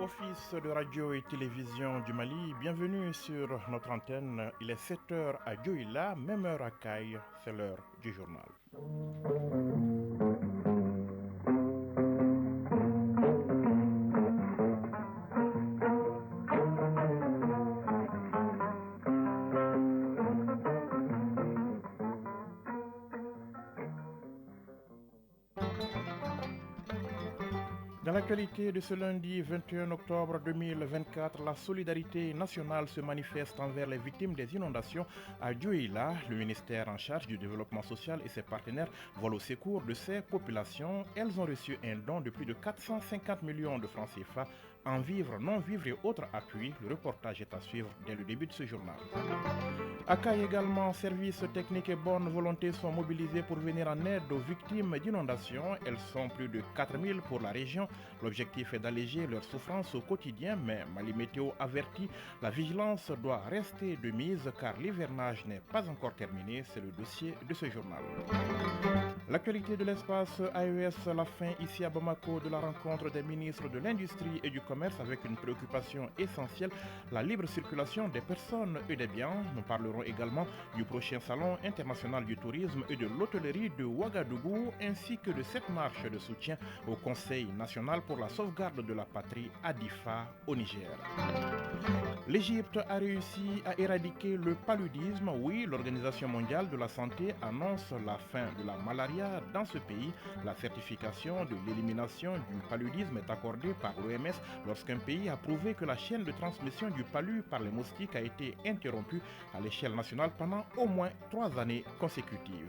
Office de radio et télévision du Mali, bienvenue sur notre antenne. Il est 7h à Dioïla, même heure à Caille, c'est l'heure du journal. Dans l'actualité de ce lundi 21 octobre 2024, la solidarité nationale se manifeste envers les victimes des inondations à Dioïla. Le ministère en charge du développement social et ses partenaires vont au secours de ces populations. Elles ont reçu un don de plus de 450 millions de francs CFA en vivres, non-vivres et autres appuis. Le reportage est à suivre dès le début de ce journal. À Caille également, services techniques et bonne volonté sont mobilisés pour venir en aide aux victimes d'inondations. Elles sont plus de 4000 pour la région. L'objectif est d'alléger leur souffrance au quotidien, mais Mali Météo avertit, la vigilance doit rester de mise car l'hivernage n'est pas encore terminé. C'est le dossier de ce journal. L'actualité de l'espace AES, la fin ici à Bamako de la rencontre des ministres de l'Industrie et du Commerce avec une préoccupation essentielle, la libre circulation des personnes et des biens. Nous parlerons également du prochain salon international du tourisme et de l'hôtellerie de Ouagadougou ainsi que de cette marche de soutien au Conseil national pour la sauvegarde de la patrie à Difa au Niger. L'Égypte a réussi à éradiquer le paludisme. Oui, l'Organisation mondiale de la santé annonce la fin de la malaria dans ce pays. La certification de l'élimination du paludisme est accordée par l'OMS lorsqu'un pays a prouvé que la chaîne de transmission du palu par les moustiques a été interrompue à l'échelle nationale pendant au moins 3 années consécutives.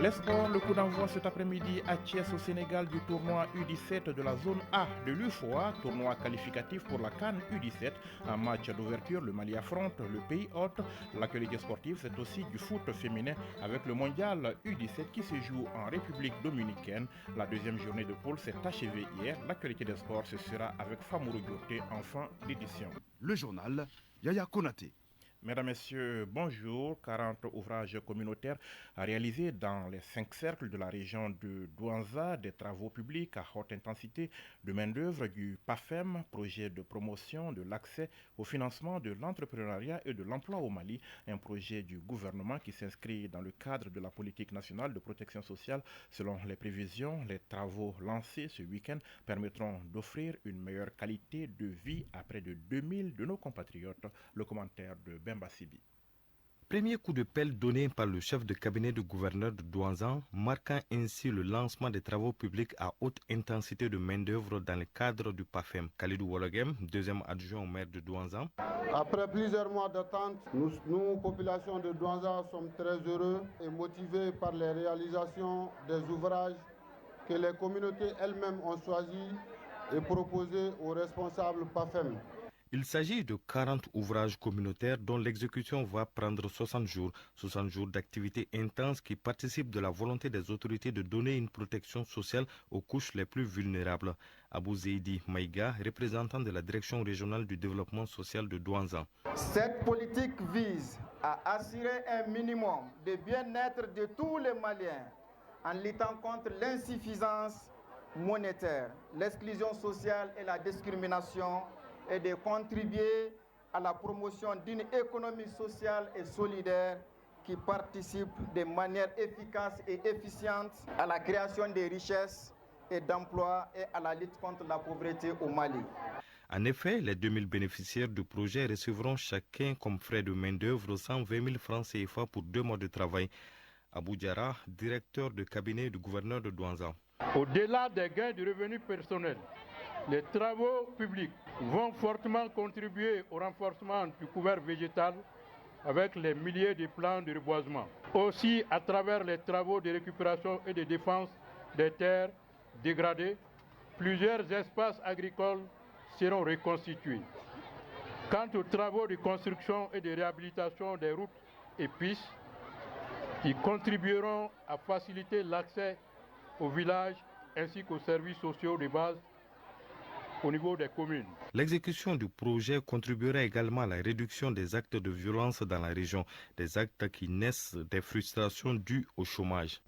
Les sports, le coup d'envoi cet après-midi à Thiès au Sénégal du tournoi U17 de la zone A de l'UFOA, tournoi qualificatif pour la CAN U17. En match d'ouverture, le Mali affronte le pays hôte. L'actualité sportive, c'est aussi du foot féminin avec le mondial U17 qui se joue en République dominicaine. La deuxième journée de poule s'est achevée hier. L'actualité des sports, ce sera avec Famourou Dioté en fin d'édition. Le journal, Yaya Konaté. Mesdames, Messieurs, bonjour. 40 ouvrages communautaires réalisés dans les 5 cercles de la région de Douanza, des travaux publics à haute intensité de main-d'œuvre du PAFEM, projet de promotion de l'accès au financement de l'entrepreneuriat et de l'emploi au Mali, un projet du gouvernement qui s'inscrit dans le cadre de la politique nationale de protection sociale. Selon les prévisions, les travaux lancés ce week-end permettront d'offrir une meilleure qualité de vie à près de 2000 de nos compatriotes. Le commentaire de Bemba Sibi. Premier coup de pelle donné par le chef de cabinet du gouverneur de Douanzan, marquant ainsi le lancement des travaux publics à haute intensité de main-d'œuvre dans le cadre du PAFEM. Khalidou Wologem, deuxième adjoint au maire de Douanzan. Après plusieurs mois d'attente, nous, population de Douanzan, sommes très heureux et motivés par les réalisations des ouvrages que les communautés elles-mêmes ont choisis et proposés aux responsables PAFEM. Il s'agit de 40 ouvrages communautaires dont l'exécution va prendre 60 jours. 60 jours d'activité intense qui participent de la volonté des autorités de donner une protection sociale aux couches les plus vulnérables. Abou Zeidi Maïga, représentant de la direction régionale du développement social de Douanzan. Cette politique vise à assurer un minimum de bien-être de tous les Maliens en luttant contre l'insuffisance monétaire, l'exclusion sociale et la discrimination, et de contribuer à la promotion d'une économie sociale et solidaire qui participe de manière efficace et efficiente à la création de richesses et d'emplois et à la lutte contre la pauvreté au Mali. En effet, les 2000 bénéficiaires du projet recevront chacun comme frais de main-d'œuvre 120 000 francs CFA pour 2 mois de travail. Abou Diarra, directeur de cabinet du gouverneur de Douanzan. Au-delà des gains de revenus personnels, les travaux publics vont fortement contribuer au renforcement du couvert végétal avec les milliers de plans de reboisement. Aussi, à travers les travaux de récupération et de défense des terres dégradées, plusieurs espaces agricoles seront reconstitués. Quant aux travaux de construction et de réhabilitation des routes et pistes, qui contribueront à faciliter l'accès aux villages ainsi qu'aux services sociaux de base au niveau des communes. L'exécution du projet contribuera également à la réduction des actes de violence dans la région, des actes qui naissent des frustrations dues au chômage.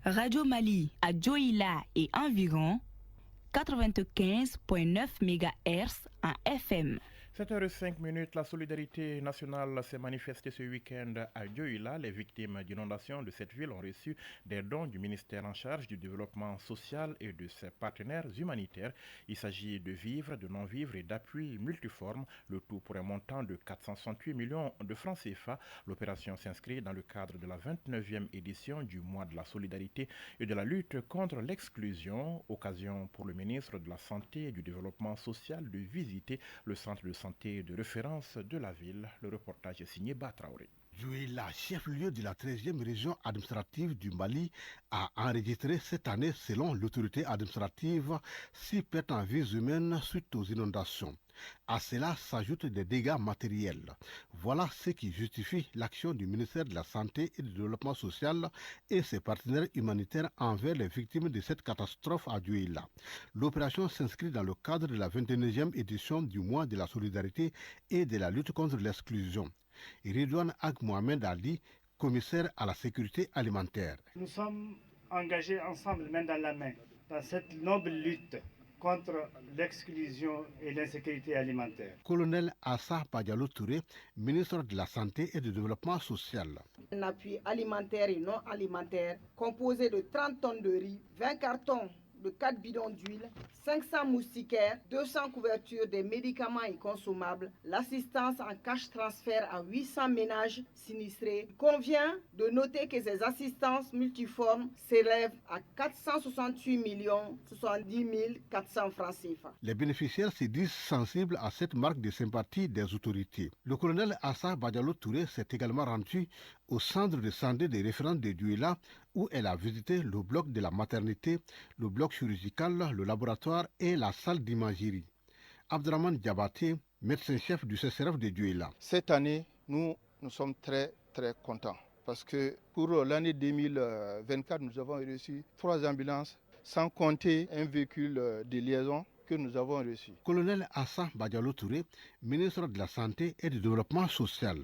Radio Mali à Dioïla et environ 95.9 MHz en FM. 7h05, la solidarité nationale s'est manifestée ce week-end à Diohila. Les victimes d'inondations de cette ville ont reçu des dons du ministère en charge du développement social et de ses partenaires humanitaires. Il s'agit de vivres, de non-vivres et d'appuis multiformes, le tout pour un montant de 468 millions de francs CFA. L'opération s'inscrit dans le cadre de la 29e édition du mois de la solidarité et de la lutte contre l'exclusion. Occasion pour le ministre de la Santé et du Développement social de visiter le centre de santé de référence de la ville. Le reportage est signé Batraoré. Diohila, chef-lieu de la 13e région administrative du Mali, a enregistré cette année, selon l'autorité administrative, 6 pertes en vies humaines suite aux inondations. À cela s'ajoutent des dégâts matériels. Voilà ce qui justifie l'action du ministère de la Santé et du Développement social et ses partenaires humanitaires envers les victimes de cette catastrophe à Diohila. L'opération s'inscrit dans le cadre de la 21e édition du mois de la solidarité et de la lutte contre l'exclusion. Ridouane Ag Mohamed Ali, commissaire à la sécurité alimentaire. Nous sommes engagés ensemble, main dans la main, dans cette noble lutte contre l'exclusion et l'insécurité alimentaire. Colonel Assa Badialo Touré, ministre de la Santé et du Développement social. Un appui alimentaire et non alimentaire composé de 30 tonnes de riz, 20 cartons de 4 bidons d'huile, 500 moustiquaires, 200 couvertures des médicaments et consommables, l'assistance en cash transfert à 800 ménages sinistrés. Il convient de noter que ces assistances multiformes s'élèvent à 468 070 400 francs CFA. Les bénéficiaires se disent sensibles à cette marque de sympathie des autorités. Le colonel Assa Badialo Touré s'est également rendu au centre de santé des références de Diohila où elle a visité le bloc de la maternité, le bloc chirurgical, le laboratoire et la salle d'imagerie. Abdraman Diabaté, médecin-chef du CCRF de Diohila. Cette année, nous sommes très contents parce que pour l'année 2024, nous avons reçu 3 ambulances sans compter un véhicule de liaison que nous avons reçu. Colonel Assa Badialo Touré, ministre de la Santé et du Développement social.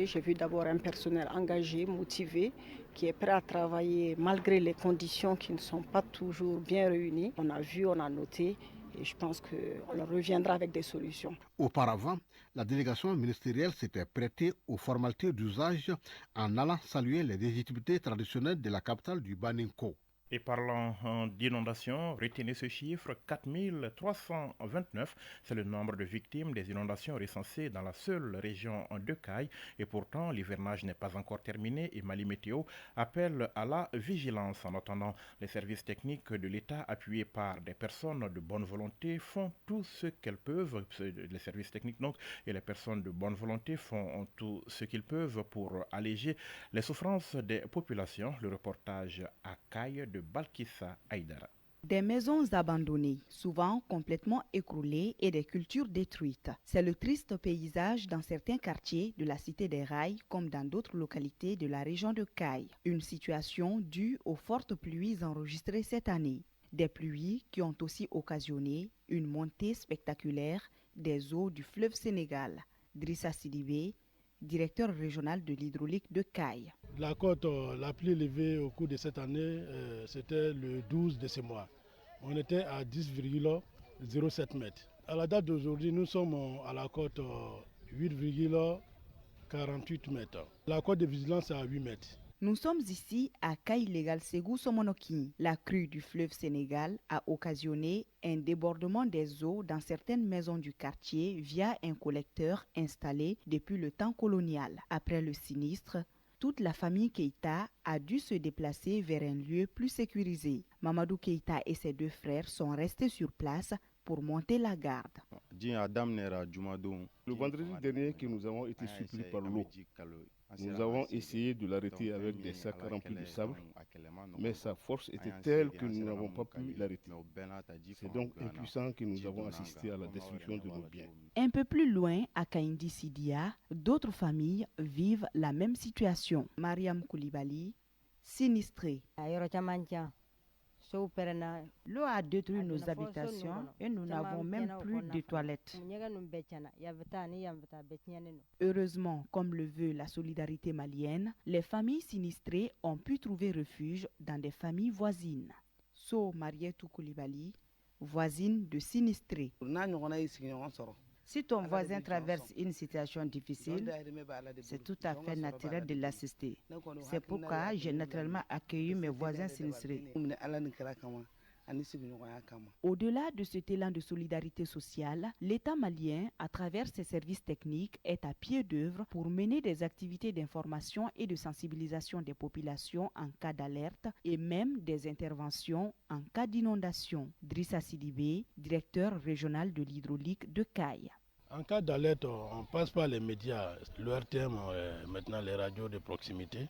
J'ai vu d'abord un personnel engagé, motivé, qui est prêt à travailler malgré les conditions qui ne sont pas toujours bien réunies. On a vu, on a noté et je pense qu'on reviendra avec des solutions. Auparavant, la délégation ministérielle s'était prêtée aux formalités d'usage en allant saluer les légitimités traditionnelles de la capitale du Baninko. Et parlant d'inondations, retenez ce chiffre, 4329, c'est le nombre de victimes des inondations recensées dans la seule région de Caille. Et pourtant, l'hivernage n'est pas encore terminé et Mali Météo appelle à la vigilance. En attendant, les services techniques de l'État, appuyés par des personnes de bonne volonté, font tout ce qu'elles peuvent. Les services techniques donc et les personnes de bonne volonté font tout ce qu'ils peuvent pour alléger les souffrances des populations. Le reportage à Caille de Balkissa Aïdara. Des maisons abandonnées, souvent complètement écroulées et des cultures détruites. C'est le triste paysage dans certains quartiers de la cité des Rails comme dans d'autres localités de la région de Caille. Une situation due aux fortes pluies enregistrées cette année. Des pluies qui ont aussi occasionné une montée spectaculaire des eaux du fleuve Sénégal. Drissa Sidibé, directeur régional de l'hydraulique de Caille. La cote la plus élevée au cours de cette année, c'était le 12 de ce mois. On était à 10,07 mètres. À la date d'aujourd'hui, nous sommes à la cote 8,48 mètres. La cote de vigilance est à 8 mètres. Nous sommes ici à Caille-Légal Ségou Somonoki. La crue du fleuve Sénégal a occasionné un débordement des eaux dans certaines maisons du quartier via un collecteur installé depuis le temps colonial. Après le sinistre, toute la famille Keïta a dû se déplacer vers un lieu plus sécurisé. Mamadou Keïta et ses 2 frères sont restés sur place pour monter la garde. Le vendredi dernier que nous avons été surpris par l'eau, nous avons essayé de l'arrêter avec des sacs remplis de sable, mais sa force était telle que nous n'avons pas pu l'arrêter. C'est donc impuissant que nous avons assisté à la destruction de nos biens. Un peu plus loin, à Kaindi Sidia, d'autres familles vivent la même situation. Mariam Koulibaly, sinistrée. L'eau a détruit nos habitations et nous n'avons même plus de toilettes. Heureusement, comme le veut la solidarité malienne, les familles sinistrées ont pu trouver refuge dans des familles voisines. So Marietou Koulibaly, voisine de sinistrés. Si ton voisin traverse une situation difficile, c'est tout à fait naturel de l'assister. C'est pourquoi j'ai naturellement accueilli mes voisins sinistrés. Au-delà de cet élan de solidarité sociale, l'État malien, à travers ses services techniques, est à pied d'œuvre pour mener des activités d'information et de sensibilisation des populations en cas d'alerte et même des interventions en cas d'inondation. Drissa Sidibé, directeur régional de l'hydraulique de Caille. En cas d'alerte, on passe par les médias, le RTM, maintenant les radios de proximité.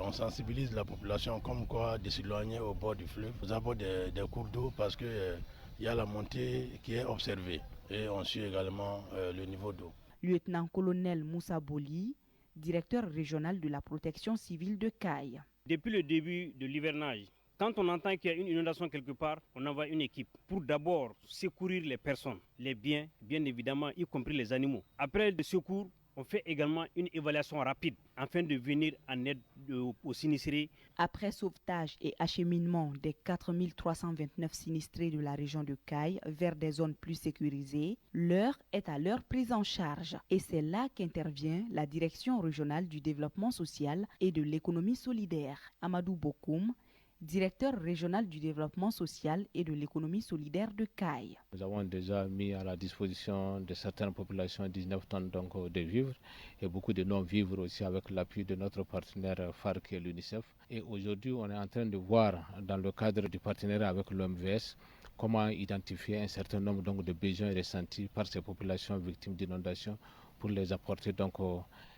On sensibilise la population comme quoi de s'éloigner au bord du fleuve, aux abords des cours d'eau parce qu'il y a la montée qui est observée et on suit également le niveau d'eau. Lieutenant-colonel Moussa Boli, directeur régional de la protection civile de Caille. Depuis le début de l'hivernage, quand on entend qu'il y a une inondation quelque part, on envoie une équipe pour d'abord secourir les personnes, les biens, bien évidemment, y compris les animaux. Après le secours, on fait également une évaluation rapide afin de venir en aide aux sinistrés. Après sauvetage et acheminement des 4329 sinistrés de la région de Caille vers des zones plus sécurisées, l'heure est à leur prise en charge. Et c'est là qu'intervient la Direction régionale du développement social et de l'économie solidaire. Amadou Bokoum, directeur régional du développement social et de l'économie solidaire de Caille. Nous avons déjà mis à la disposition de certaines populations 19 tonnes de vivres et beaucoup de non-vivres aussi avec l'appui de notre partenaire phare qui est l'UNICEF. Et aujourd'hui, on est en train de voir dans le cadre du partenariat avec l'OMVS comment identifier un certain nombre de besoins ressentis par ces populations victimes d'inondations pour les apporter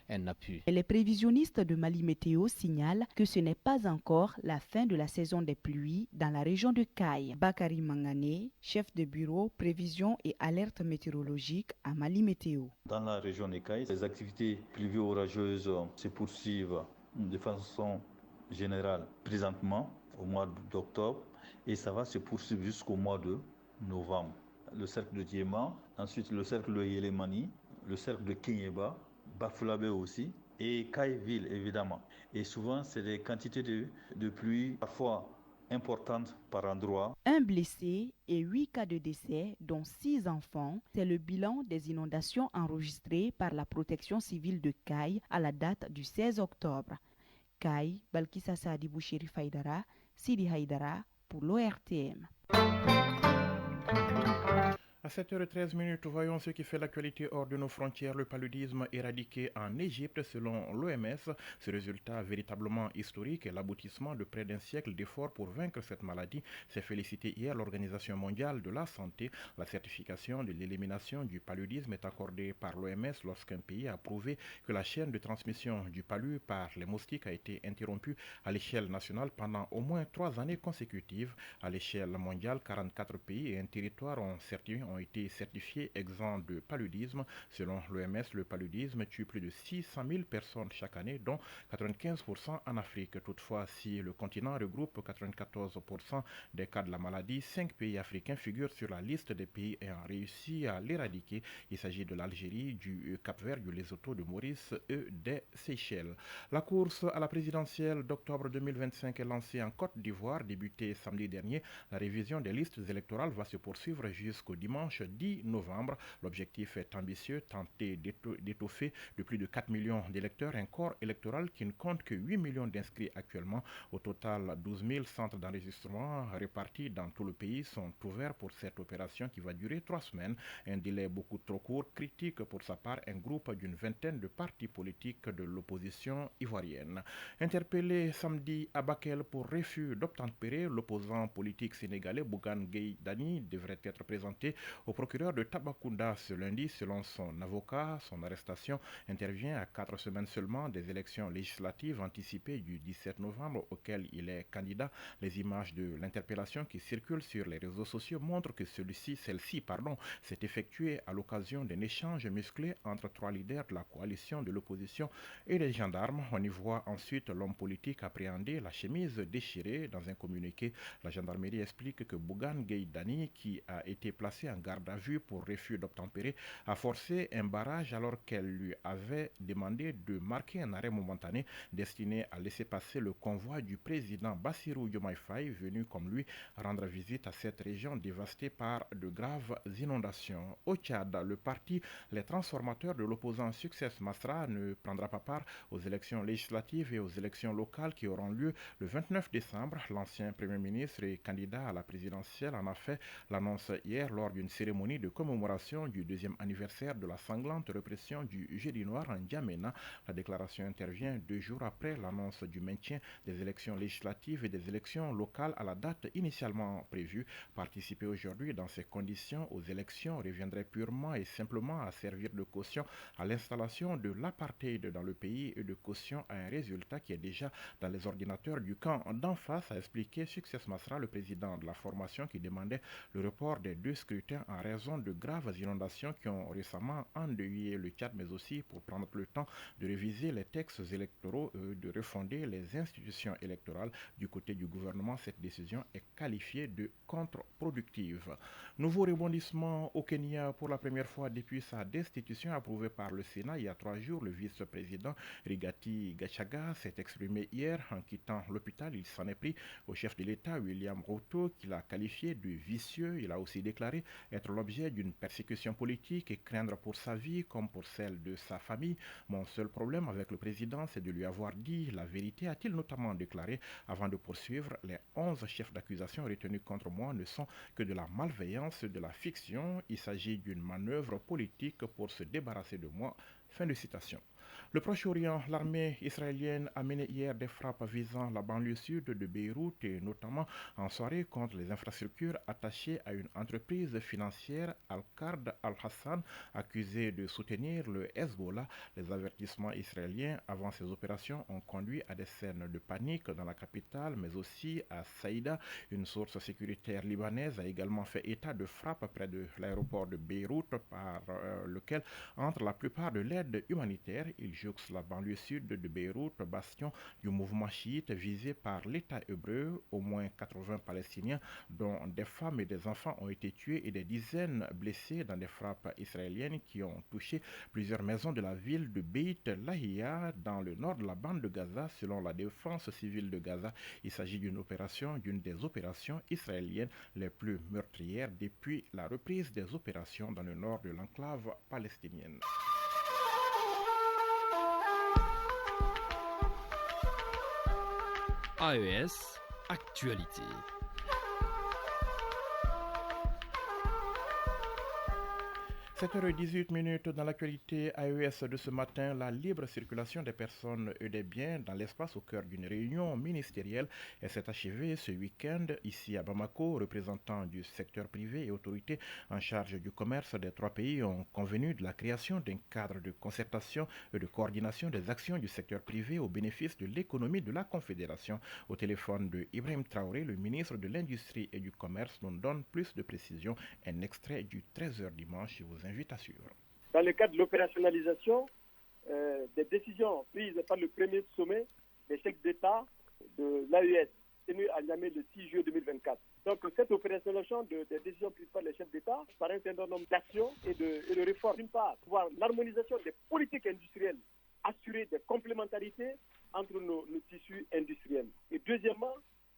un appui. Les prévisionnistes de Mali Météo signalent que ce n'est pas encore la fin de la saison des pluies dans la région de Caille. Bakary Mangane, chef de bureau prévision et alerte météorologique à Mali Météo. Dans la région de Caille, les activités pluvio-orageuses se poursuivent de façon générale présentement au mois d'octobre et ça va se poursuivre jusqu'au mois de novembre. Le cercle de Diema, ensuite le cercle de Yelemani, le cercle de Kinyeba, Bafulabé aussi, et Caille-Ville évidemment. Et souvent, c'est des quantités de pluie parfois importantes par endroit. Un blessé et 8 cas de décès, dont 6 enfants, c'est le bilan des inondations enregistrées par la protection civile de Caille à la date du 16 octobre. Caille, Balkissa Sadi Bouchiri Faïdara, Sidi Haïdara pour l'ORTM. À 7h13, voyons ce qui fait l'actualité hors de nos frontières. Le paludisme éradiqué en Égypte selon l'OMS. Ce résultat véritablement historique est l'aboutissement de près d'un siècle d'efforts pour vaincre cette maladie. S'est félicité hier l'Organisation mondiale de la santé. La certification de l'élimination du paludisme est accordée par l'OMS lorsqu'un pays a prouvé que la chaîne de transmission du palu par les moustiques a été interrompue à l'échelle nationale pendant au moins 3 années consécutives. À l'échelle mondiale, 44 pays et un territoire ont été certifiés exempts de paludisme. Selon l'OMS, le paludisme tue plus de 600 000 personnes chaque année, dont 95% en Afrique. Toutefois, si le continent regroupe 94% des cas de la maladie, 5 pays africains figurent sur la liste des pays ayant réussi à l'éradiquer. Il s'agit de l'Algérie, du Cap-Vert, du Lesotho, de Maurice et des Seychelles. La course à la présidentielle d'octobre 2025 est lancée en Côte d'Ivoire, débutée samedi dernier. La révision des listes électorales va se poursuivre jusqu'au dimanche 10 novembre. L'objectif est ambitieux, tenter d'étoffer de plus de 4 millions d'électeurs un corps électoral qui ne compte que 8 millions d'inscrits actuellement. Au total, 12 000 centres d'enregistrement répartis dans tout le pays sont ouverts pour cette opération qui va durer 3 semaines. Un délai beaucoup trop court, critique pour sa part un groupe d'une vingtaine de partis politiques de l'opposition ivoirienne. Interpellé samedi à Bakel pour refus d'obtempérer, l'opposant politique sénégalais Bougane Gueye Dany devrait être présenté au procureur de Tambacounda ce lundi. Selon son avocat, son arrestation intervient à 4 semaines seulement des élections législatives anticipées du 17 novembre auxquelles il est candidat. Les images de l'interpellation qui circulent sur les réseaux sociaux montrent que celle-ci s'est effectuée à l'occasion d'un échange musclé entre 3 leaders de la coalition de l'opposition et les gendarmes. On y voit ensuite l'homme politique appréhender la chemise déchirée. Dans un communiqué, la gendarmerie explique que Bougane Gueye Dany, qui a été placé en garde à vue pour refus d'obtempérer, a forcé un barrage alors qu'elle lui avait demandé de marquer un arrêt momentané destiné à laisser passer le convoi du président Bassirou Diomaye Faye, venu comme lui rendre visite à cette région dévastée par de graves inondations. Au Tchad, le parti Les Transformateurs de l'opposant Succès Masra ne prendra pas part aux élections législatives et aux élections locales qui auront lieu le 29 décembre. L'ancien Premier ministre et candidat à la présidentielle en a fait l'annonce hier lors d'une cérémonie de commémoration du 2e anniversaire de la sanglante répression du Jeudi Noir en N'Djamena. La déclaration intervient 2 jours après l'annonce du maintien des élections législatives et des élections locales à la date initialement prévue. Participer aujourd'hui dans ces conditions aux élections reviendrait purement et simplement à servir de caution à l'installation de l'apartheid dans le pays et de caution à un résultat qui est déjà dans les ordinateurs du camp d'en face, a expliqué Succès Masra, le président de la formation qui demandait le report des 2 scrutins en raison de graves inondations qui ont récemment endeuillé le Tchad, mais aussi pour prendre le temps de réviser les textes électoraux et de refonder les institutions électorales. Du côté du gouvernement, cette décision est qualifiée de contre-productive. Nouveau rebondissement au Kenya. Pour la première fois depuis sa destitution approuvée par le Sénat il y a 3 jours, le vice-président Rigathi Gachagua s'est exprimé hier en quittant l'hôpital. Il s'en est pris au chef de l'État, William Ruto, qu'il a qualifié de vicieux. Il a aussi déclaré être l'objet d'une persécution politique et craindre pour sa vie comme pour celle de sa famille. Mon seul problème avec le président, c'est de lui avoir dit la vérité, a-t-il notamment déclaré avant de poursuivre. Les 11 chefs d'accusation retenus contre moi ne sont que de la malveillance, de la fiction. Il s'agit d'une manœuvre politique pour se débarrasser de moi. Fin de citation. Le Proche-Orient, l'armée israélienne a mené hier des frappes visant la banlieue sud de Beyrouth et notamment en soirée contre les infrastructures attachées à une entreprise financière, Al-Qard Al-Hassan, accusée de soutenir le Hezbollah. Les avertissements israéliens avant ces opérations ont conduit à des scènes de panique dans la capitale, mais aussi à Saïda. Une source sécuritaire libanaise a également fait état de frappes près de l'aéroport de Beyrouth par lequel entre la plupart de l'aide humanitaire. Il jouxte la banlieue sud de Beyrouth, bastion du mouvement chiite visé par l'État hébreu. Au moins 80 Palestiniens, dont des femmes et des enfants, ont été tués et des dizaines blessés dans des frappes israéliennes qui ont touché plusieurs maisons de la ville de Beit Lahia dans le nord de la bande de Gaza. Selon la défense civile de Gaza, il s'agit d'une des opérations israéliennes les plus meurtrières depuis la reprise des opérations dans le nord de l'enclave palestinienne. AES Actualité. 7h18 dans l'actualité AES de ce matin, la libre circulation des personnes et des biens dans l'espace au cœur d'une réunion ministérielle s'est achevée ce week-end ici à Bamako. Représentants du secteur privé et autorités en charge du commerce des 3 pays ont convenu de la création d'un cadre de concertation et de coordination des actions du secteur privé au bénéfice de l'économie de la Confédération. Au téléphone de Ibrahim Traoré, le ministre de l'Industrie et du Commerce nous donne plus de précisions. Un extrait du 13h dimanche, je vous invite à suivre. Dans le cadre de l'opérationnalisation des décisions prises par le premier sommet des chefs d'État de l'AES, tenu à Niamey le 6 juillet 2024. Donc cette opérationnalisation des décisions prises par les chefs d'État par un certain nombre d'actions et de réformes. D'une part, voir l'harmonisation des politiques industrielles, assurer des complémentarités entre nos tissus industriels. Et deuxièmement,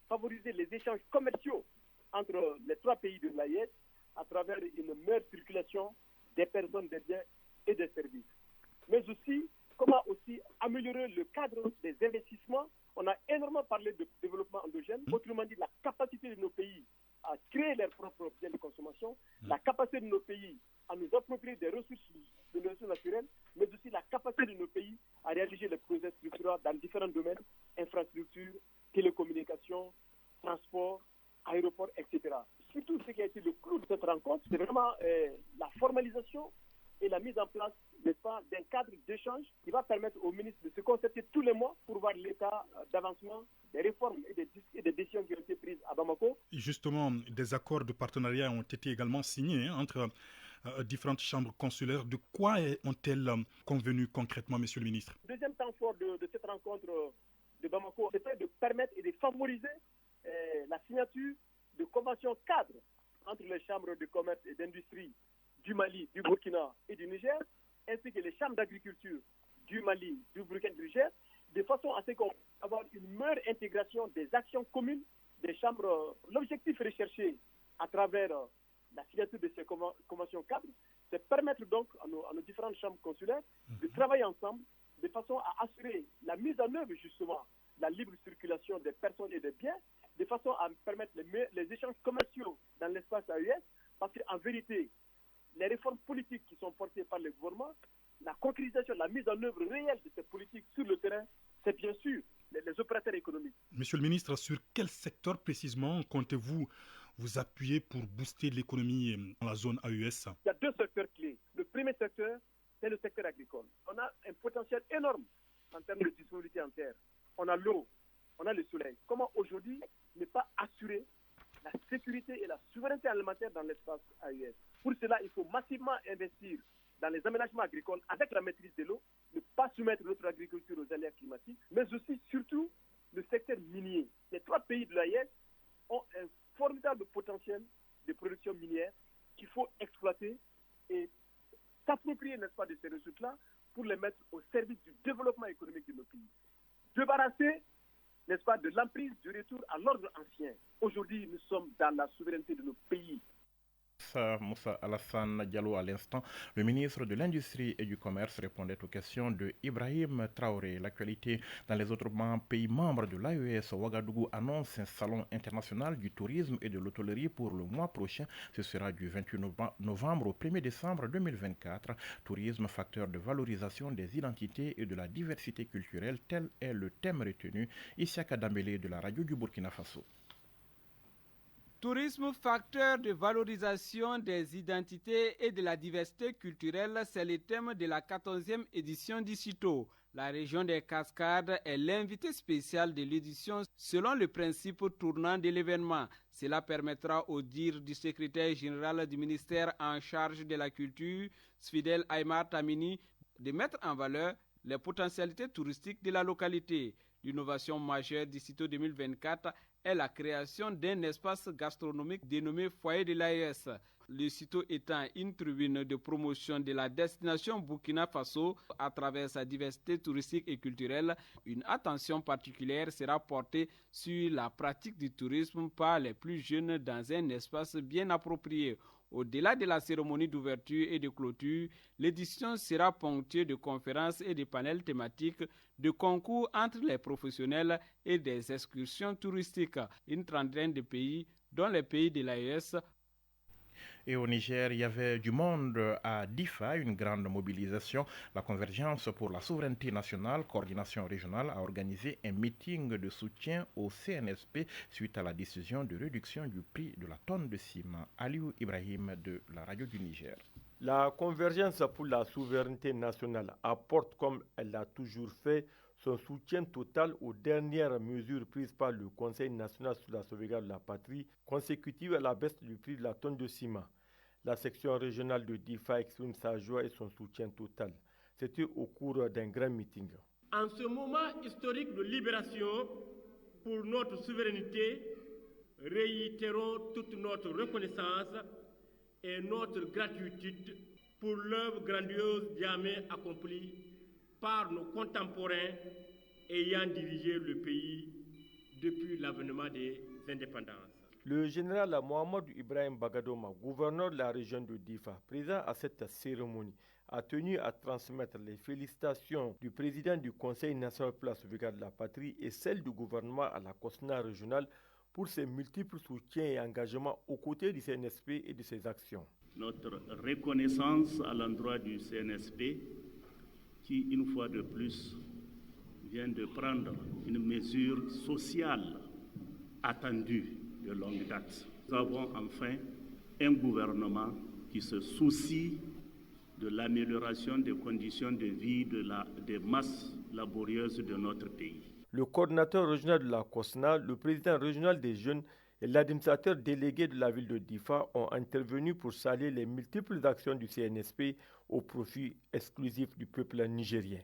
favoriser les échanges commerciaux entre les 3 pays de l'AES à travers une meilleure circulation des personnes, des biens et des services. Mais aussi, comment aussi améliorer le cadre des investissements. On a énormément parlé de développement endogène, autrement dit la capacité de nos pays à créer leurs propres biens de consommation, la capacité de nos pays à nous approprier des ressources naturelles, mais aussi la capacité de nos pays à réaliser les projets structurants dans différents domaines, infrastructures, télécommunications, transports, aéroports, etc. Surtout ce qui a été le clou de cette rencontre, c'est vraiment la formalisation et la mise en place, n'est-ce pas, d'un cadre d'échange qui va permettre aux ministres de se concerter tous les mois pour voir l'état d'avancement des réformes et des décisions qui ont été prises à Bamako. Justement, des accords de partenariat ont été également signés entre différentes chambres consulaires. De quoi ont-elles convenu concrètement, monsieur le ministre? Le deuxième temps fort de cette rencontre de Bamako, c'était de permettre et de favoriser la signature de conventions cadres entre les chambres de commerce et d'industrie du Mali, du Burkina et du Niger, ainsi que les chambres d'agriculture du Mali, du Burkina et du Niger, de façon à ce qu'on puisse avoir une meilleure intégration des actions communes des chambres. L'objectif recherché à travers la signature de ces conventions cadres, c'est permettre donc à nos différentes chambres consulaires de travailler ensemble de façon à assurer la mise en œuvre justement de la libre circulation des personnes et des biens, de façon à permettre les échanges commerciaux dans l'espace AES, parce qu'en vérité, les réformes politiques qui sont portées par le gouvernement, la concrétisation, la mise en œuvre réelle de ces politiques sur le terrain, c'est bien sûr les opérateurs économiques. Monsieur le ministre, sur quel secteur précisément comptez-vous vous appuyer pour booster l'économie dans la zone AES? Il y a deux secteurs clés. Le premier secteur, c'est le secteur agricole. On a un potentiel énorme en termes de disponibilité en terre. On a l'eau, on a le soleil. Comment aujourd'hui ne pas assurer la sécurité et la souveraineté alimentaire dans l'espace AES? Pour cela, il faut massivement investir dans les aménagements agricoles avec la maîtrise de l'eau, ne pas soumettre notre agriculture aux aléas climatiques, mais aussi, surtout, le secteur minier. Les trois pays de l'AES ont un formidable potentiel de production minière qu'il faut exploiter et s'approprier, n'est-ce pas, de ces ressources-là pour les mettre au service du développement économique de nos pays. Débarrasser, n'est-ce pas, de l'emprise du retour à l'ordre ancien. Aujourd'hui, nous sommes dans la souveraineté de nos pays. Moussa Alassane Diallo à l'instant. Le ministre de l'Industrie et du Commerce répondait aux questions de Ibrahim Traoré. L'actualité dans les autres pays membres de l'AES, Ouagadougou annonce un salon international du tourisme et de l'hôtellerie pour le mois prochain. Ce sera du 28 novembre au 1er décembre 2024. Tourisme, facteur de valorisation des identités et de la diversité culturelle, tel est le thème retenu. Issaka Dambélé de la radio du Burkina Faso. Tourisme, facteur de valorisation des identités et de la diversité culturelle, c'est le thème de la 14e édition du CITO. La région des Cascades est l'invité spécial de l'édition selon le principe tournant de l'événement. Cela permettra au dire du secrétaire général du ministère en charge de la culture, Sfidel Aymar Tamini, de mettre en valeur les potentialités touristiques de la localité. L'innovation majeure du CITO 2024 est la création d'un espace gastronomique dénommé Foyer de l'AES. Le CITO étant une tribune de promotion de la destination Burkina Faso à travers sa diversité touristique et culturelle, une attention particulière sera portée sur la pratique du tourisme par les plus jeunes dans un espace bien approprié. Au-delà de la cérémonie d'ouverture et de clôture, l'édition sera ponctuée de conférences et de panels thématiques, de concours entre les professionnels et des excursions touristiques. Une trentaine de pays, dont les pays de l'AES. Et au Niger, il y avait du monde à Difa, une grande mobilisation. La Convergence pour la souveraineté nationale, coordination régionale, a organisé un meeting de soutien au CNSP suite à la décision de réduction du prix de la tonne de ciment. Aliou Ibrahim de la radio du Niger. La Convergence pour la souveraineté nationale apporte, comme elle l'a toujours fait, son soutien total aux dernières mesures prises par le Conseil national sur la sauvegarde de la patrie, consécutive à la baisse du prix de la tonne de ciment. La section régionale de Difa exprime sa joie et son soutien total. C'était au cours d'un grand meeting. En ce moment historique de libération pour notre souveraineté, réitérons toute notre reconnaissance et notre gratitude pour l'œuvre grandiose jamais accomplie par nos contemporains ayant dirigé le pays depuis l'avènement des indépendances. Le général Mohamed Ibrahim Bagadoma, gouverneur de la région de Difa, présent à cette cérémonie, a tenu à transmettre les félicitations du président du Conseil national pour la sauvegarde de la patrie et celles du gouvernement à la COSNA régionale pour ses multiples soutiens et engagements aux côtés du CNSP et de ses actions. Notre reconnaissance à l'endroit du CNSP qui, une fois de plus, vient de prendre une mesure sociale attendue de longue date. Nous avons enfin un gouvernement qui se soucie de l'amélioration des conditions de vie des masses laborieuses de notre pays. Le coordinateur régional de la COSNA, le président régional des jeunes et l'administrateur délégué de la ville de Difa ont intervenu pour saluer les multiples actions du CNSP au profit exclusif du peuple nigérien.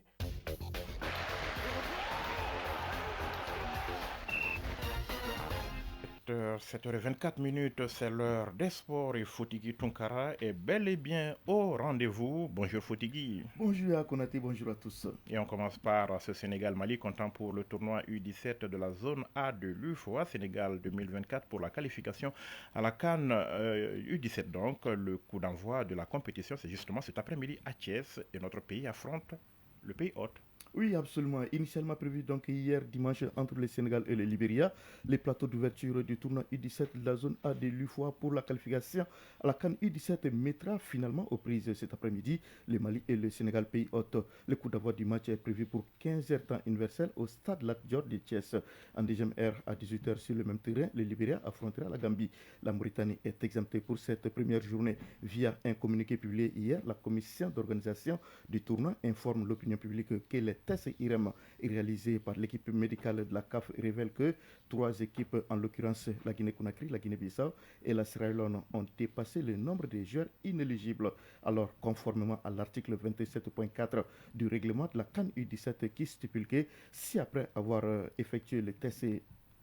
7h24, c'est l'heure des sports et Fotigui Tunkara est bel et bien au rendez-vous. Bonjour Fotigui. Bonjour à Konaté, bonjour à tous. Et on commence par ce Sénégal-Mali comptant pour le tournoi U17 de la zone A de l'UFOA Sénégal 2024 pour la qualification à la CAN U17 donc. Le coup d'envoi de la compétition c'est justement cet après-midi à Thiès et notre pays affronte le pays hôte. Oui, absolument. Initialement prévu donc hier dimanche entre le Sénégal et le Libéria, les plateaux d'ouverture du tournoi U17 de la zone A de l'UFOA pour la qualification à la CAN U17 mettra finalement aux prises cet après-midi le Mali et le Sénégal pays hôte. Le coup d'envoi du match est prévu pour 15h temps universel au stade Lat Dior de Thiès. En deuxième heure à 18h sur le même terrain, le Libéria affrontera la Gambie. La Mauritanie est exemptée pour cette première journée. Via un communiqué publié hier, la commission d'organisation du tournoi informe l'opinion publique que les tests IRM réalisés par l'équipe médicale de la CAF révèlent que 3 équipes, en l'occurrence la Guinée-Conakry, la Guinée-Bissau et la Sierra Leone, ont dépassé le nombre de joueurs inéligibles. Alors, conformément à l'article 27.4 du règlement de la CAN U17 qui stipule que si après avoir effectué le test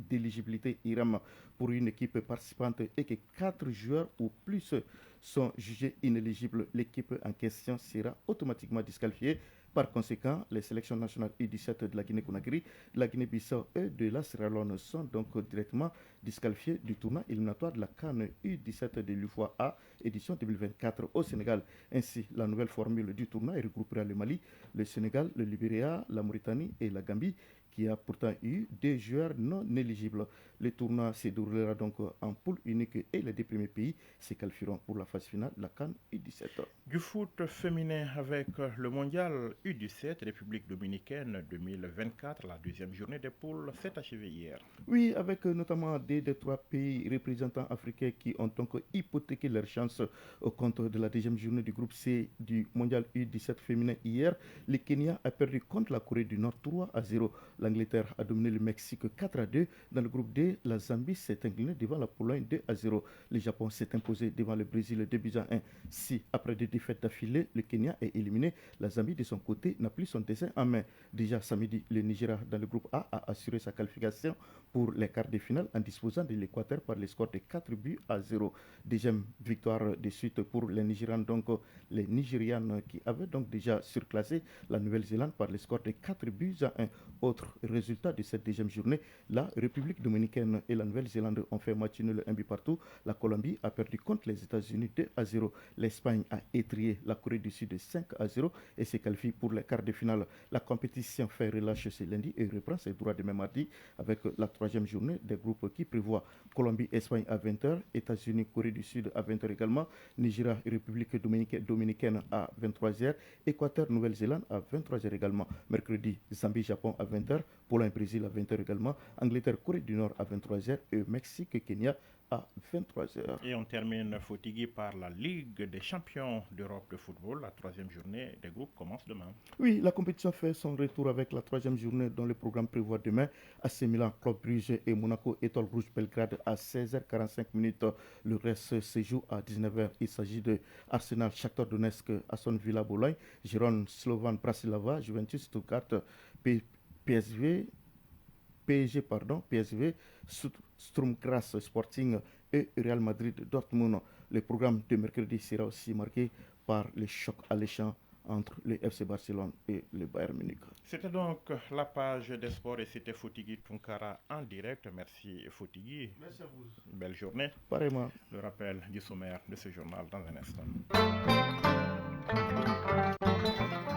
d'éligibilité IRM pour une équipe participante et que 4 joueurs ou plus sont jugés inéligibles, l'équipe en question sera automatiquement disqualifiée. Par conséquent, les sélections nationales U17 de la Guinée-Conakry, de la Guinée-Bissau et de la Sierra Leone sont donc directement disqualifiées du tournoi éliminatoire de la CAN U17 de l'UFOA A, édition 2024 au Sénégal. Ainsi, la nouvelle formule du tournoi regroupera le Mali, le Sénégal, le Libéria, la Mauritanie et la Gambie, qui a pourtant eu 2 joueurs non éligibles. Le tournoi se déroulera donc en poule unique et les 2 premiers pays se qualifieront pour la phase finale de la CAN U17. Du foot féminin avec le mondial U17 République dominicaine 2024, la deuxième journée des poules s'est achevée hier. Oui, avec notamment des 3 pays représentants africains qui ont donc hypothéqué leurs chances au compte de la deuxième journée du groupe C du mondial U17 féminin hier. Le Kenya a perdu contre la Corée du Nord 3-0. L'Angleterre a dominé le Mexique 4-2. Dans le groupe D, la Zambie s'est inclinée devant la Pologne 2-0. Le Japon s'est imposé devant le Brésil 2-1. Si, après 2 défaites d'affilée, le Kenya est éliminé, la Zambie de son côté n'a plus son destin en main. Déjà samedi, le Nigeria dans le groupe A a assuré sa qualification pour les quarts de finale en disposant de l'Équateur par le score de 4-0. Deuxième victoire de suite pour les Nigérians, donc les Nigérianes qui avaient donc déjà surclassé la Nouvelle-Zélande par le score de 4-1. Autre résultat de cette deuxième journée, la République dominicaine et la Nouvelle-Zélande ont fait match nul 1 but partout. La Colombie a perdu contre les États-Unis 2-0. L'Espagne a étrié la Corée du Sud 5-0 et se qualifie pour les quarts de finale. La compétition fait relâche ce lundi et reprend ses droits demain mardi avec la 3e journée des groupes qui prévoit Colombie-Espagne à 20h, États-Unis-Corée du Sud à 20h également, Nigeria et République dominicaine à 23h, Équateur-Nouvelle-Zélande à 23h également. Mercredi, Zambie-Japon à 20h, Pologne-Brésil à 20h également, Angleterre-Corée du Nord à 23h et Mexique-Kenya à 23h. Et on termine Fotigui par la Ligue des champions d'Europe de football. La 3e journée des groupes commence demain. Oui, la compétition fait son retour avec la 3e journée dont le programme prévoit demain AC Milan, Club Brugge et Monaco Étoile Rouge Belgrade à 16h45. Le reste se joue à 19h. Il s'agit de Arsenal, Shakhtar Donetsk, Aston Villa, Bologne, Girone, Slovan, Bratislava, Juventus, Stuttgart, PSV, Sturm Graz Sporting et Real Madrid Dortmund. Le programme de mercredi sera aussi marqué par les chocs alléchants entre le FC Barcelone et le Bayern Munich. C'était donc la page des sports et c'était Fotigui Tunkara en direct. Merci Fotigui. Merci à vous. Belle journée. Pareillement. Le rappel du sommaire de ce journal dans un instant.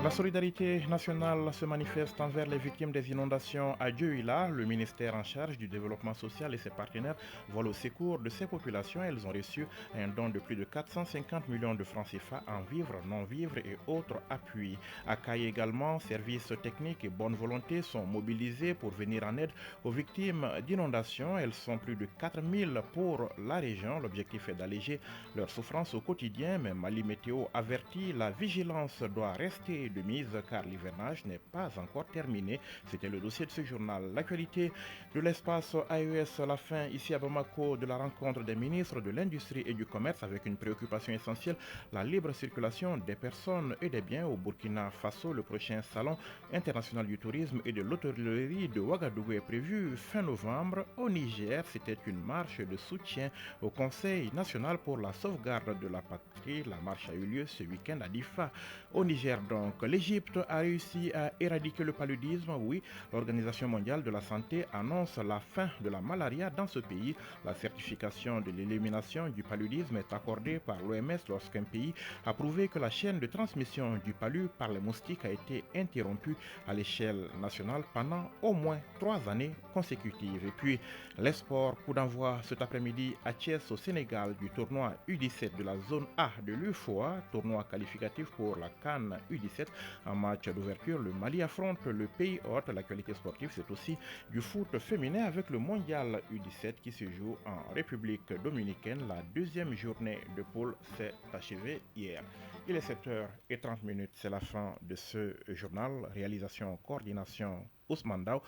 La solidarité nationale se manifeste envers les victimes des inondations à Dioula. Le ministère en charge du développement social et ses partenaires volent au secours de ces populations. Elles ont reçu un don de plus de 450 millions de francs CFA en vivres, non-vivres et autres appuis. À Kaye également, services techniques et bonne volonté sont mobilisés pour venir en aide aux victimes d'inondations. Elles sont plus de 4000 pour la région. L'objectif est d'alléger leur souffrance au quotidien, mais Mali Météo avertit, la vigilance doit rester activités de mise car l'hivernage n'est pas encore terminé. C'était le dossier de ce journal. L'actualité de l'espace AES, la fin ici à Bamako de la rencontre des ministres de l'Industrie et du Commerce avec une préoccupation essentielle, la libre circulation des personnes et des biens au Burkina Faso. Le prochain salon international du tourisme et de l'hôtellerie de Ouagadougou est prévu fin novembre. Au Niger, c'était une marche de soutien au Conseil national pour la sauvegarde de la patrie. La marche a eu lieu ce week-end à Difa. Au Niger donc, l'Égypte a réussi à éradiquer le paludisme. Oui, l'Organisation mondiale de la santé annonce la fin de la malaria dans ce pays. La certification de l'élimination du paludisme est accordée par l'OMS lorsqu'un pays a prouvé que la chaîne de transmission du palu par les moustiques a été interrompue à l'échelle nationale pendant au moins 3 années consécutives. Et puis, les sports, coup d'envoi cet après-midi à Thiès au Sénégal du tournoi U17 de la zone A de l'UFOA, tournoi qualificatif pour la CAN U17. En match d'ouverture, le Mali affronte le pays hôte. L'actualité sportive, c'est aussi du foot féminin avec le mondial U17 qui se joue en République dominicaine. La deuxième journée de poule s'est achevée hier. Il est 7h30, c'est la fin de ce journal. Réalisation, coordination, Ousmane Daw.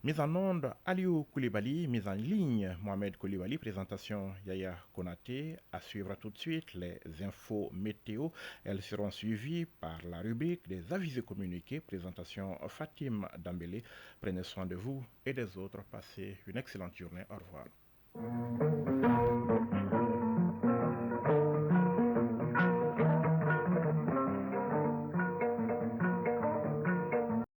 Mise en onde, Aliou Koulibaly. Mise en ligne, Mohamed Koulibaly. Présentation, Yaya Konaté. À suivre tout de suite les infos météo. Elles seront suivies par la rubrique des avis et communiqués. Présentation, Fatim Dambélé. Prenez soin de vous et des autres. Passez une excellente journée. Au revoir.